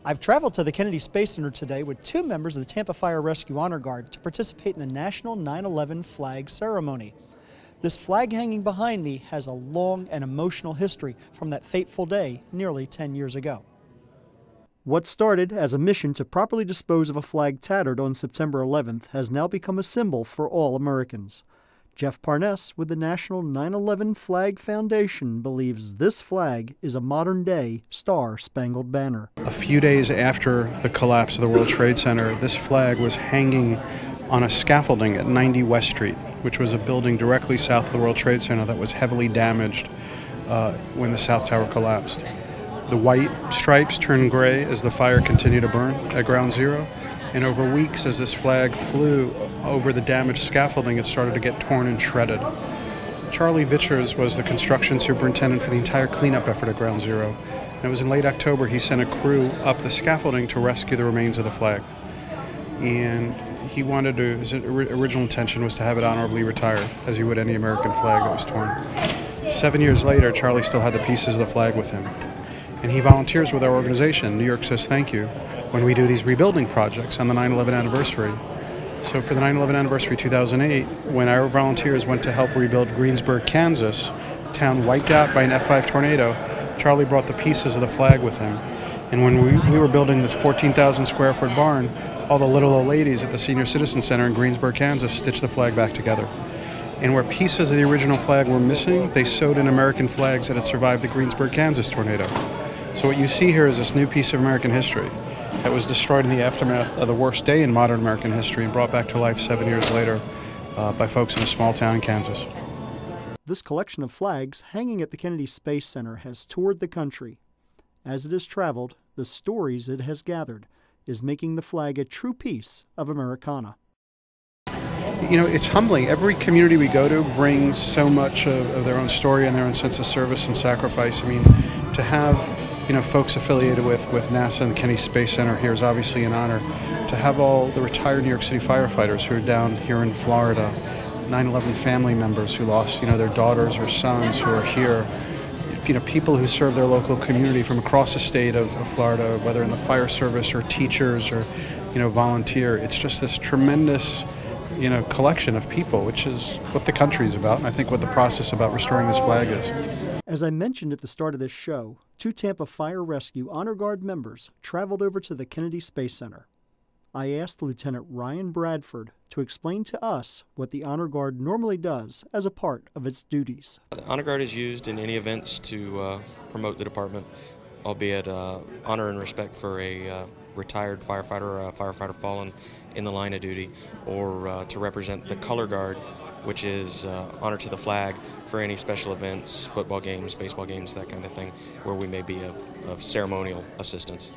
I've traveled to the Kennedy Space Center today with two members of the Tampa Fire Rescue Honor Guard to participate in the National 9/11 Flag Ceremony. This flag hanging behind me has a long and emotional history from that fateful day nearly 10 years ago. What started as a mission to properly dispose of a flag tattered on September 11th has now become a symbol for all Americans. Jeff Parness with the National 9/11 Flag Foundation believes this flag is a modern-day Star-Spangled Banner. A few days after the collapse of the World Trade Center, this flag was hanging on a scaffolding at 90 West Street, which was a building directly south of the World Trade Center that was heavily damaged when the South Tower collapsed. The white stripes turned gray as the fire continued to burn at Ground Zero. And over weeks, as this flag flew over the damaged scaffolding, it started to get torn and shredded. Charlie Vichers was the construction superintendent for the entire cleanup effort at Ground Zero. And it was in late October he sent a crew up the scaffolding to rescue the remains of the flag. And he wanted to, his original intention was to have it honorably retired, as he would any American flag that was torn. 7 years later, Charlie still had the pieces of the flag with him. And he volunteers with our organization, New York Says Thank You, when we do these rebuilding projects on the 9/11 anniversary. So for the 9/11 anniversary 2008, when our volunteers went to help rebuild Greensburg, Kansas, a town wiped out by an F5 tornado, Charlie brought the pieces of the flag with him. And when we were building this 14,000 square foot barn, all the little old ladies at the Senior Citizen Center in Greensburg, Kansas stitched the flag back together. And where pieces of the original flag were missing, they sewed in American flags that had survived the Greensburg, Kansas tornado. So what you see here is this new piece of American history that was destroyed in the aftermath of the worst day in modern American history and brought back to life 7 years later by folks in a small town in Kansas. This collection of flags hanging at the Kennedy Space Center has toured the country. As it has traveled, the stories it has gathered is making the flag a true piece of Americana. You know, it's humbling. Every community we go to brings so much of their own story and their own sense of service and sacrifice. I mean, to have folks affiliated with NASA and the Kennedy Space Center here is obviously an honor. To have all the retired New York City firefighters who are down here in Florida, 9/11 family members who lost, their daughters or sons who are here, people who serve their local community from across the state of Florida, whether in the fire service or teachers or, volunteer. It's just this tremendous, collection of people, which is what the country's about, and I think what the process about restoring this flag is. As I mentioned at the start of this show, two Tampa Fire Rescue Honor Guard members traveled over to the Kennedy Space Center. I asked Lieutenant Ryan Bradford to explain to us what the Honor Guard normally does as a part of its duties. The Honor Guard is used in any events to promote the department, albeit honor and respect for a retired firefighter or a firefighter fallen in the line of duty, or to represent the Color Guard, which is honor to the flag for any special events, football games, baseball games, that kind of thing, where we may be of ceremonial assistance.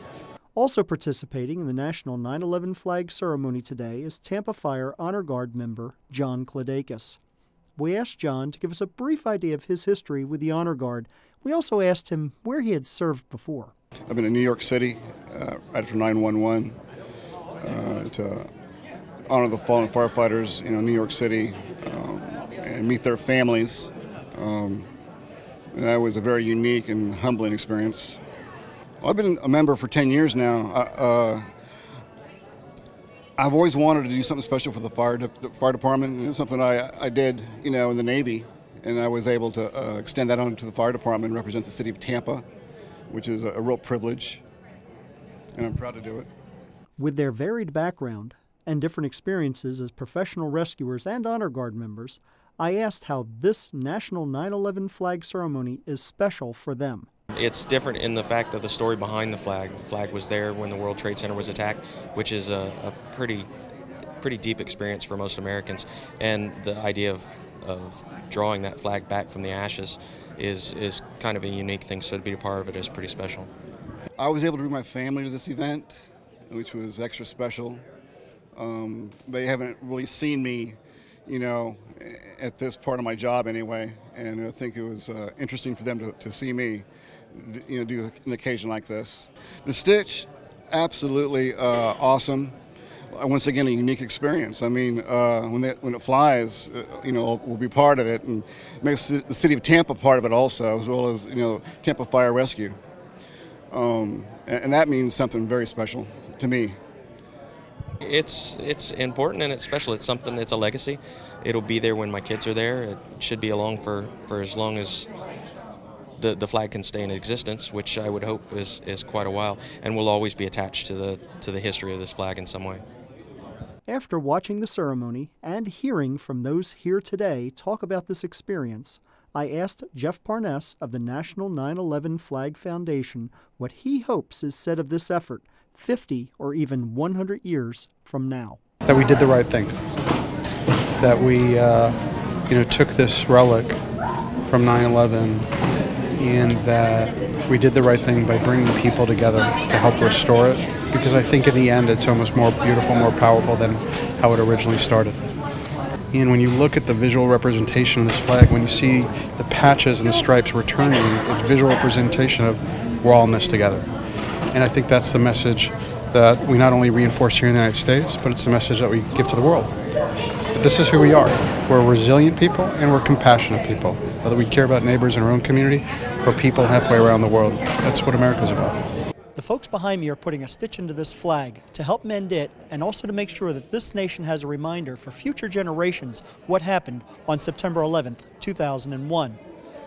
Also participating in the National 9/11 Flag Ceremony today is Tampa Fire Honor Guard member John Kladakis. We asked John to give us a brief idea of his history with the Honor Guard. We also asked him where he had served before. I've been in New York City right after 9/11 to honor the fallen firefighters, New York City, and meet their families. That was a very unique and humbling experience. Well, I've been a member for 10 years now. I've always wanted to do something special for the fire department. Something I did, in the Navy, and I was able to extend that on to the fire department and represent the city of Tampa, which is a real privilege, and I'm proud to do it. With their varied background and different experiences as professional rescuers and Honor Guard members, I asked how this National 9/11 Flag Ceremony is special for them. It's different in the fact of the story behind the flag. The flag was there when the World Trade Center was attacked, which is a pretty deep experience for most Americans. And the idea of drawing that flag back from the ashes is kind of a unique thing, so to be a part of it is pretty special. I was able to bring my family to this event, which was extra special. They haven't really seen me, at this part of my job anyway, and I think it was interesting for them to see me, do an occasion like this. The stitch, absolutely awesome. Once again, a unique experience. I mean, when it flies, we'll be part of it, and makes the city of Tampa part of it also, as well as Tampa Fire Rescue. And that means something very special to me. It's important and it's special. It's something. It's a legacy. It'll be there when my kids are there. It should be along for as long as the flag can stay in existence, which I would hope is quite a while, and will always be attached to the history of this flag in some way. After watching the ceremony and hearing from those here today talk about this experience, I asked Jeff Parness of the National 9/11 Flag Foundation what he hopes is said of this effort 50 or even 100 years from now. That we did the right thing. That we took this relic from 9/11, and that we did the right thing by bringing people together to help restore it, because I think in the end it's almost more beautiful, more powerful than how it originally started. And when you look at the visual representation of this flag, when you see the patches and the stripes returning, it's visual representation of we're all in this together. And I think that's the message that we not only reinforce here in the United States, but it's the message that we give to the world. But this is who we are. We're resilient people and we're compassionate people. Whether we care about neighbors in our own community or people halfway around the world, that's what America's about. The folks behind me are putting a stitch into this flag to help mend it and also to make sure that this nation has a reminder for future generations what happened on September 11th, 2001.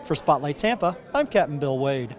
For Spotlight Tampa, I'm Capt.Bill Wade.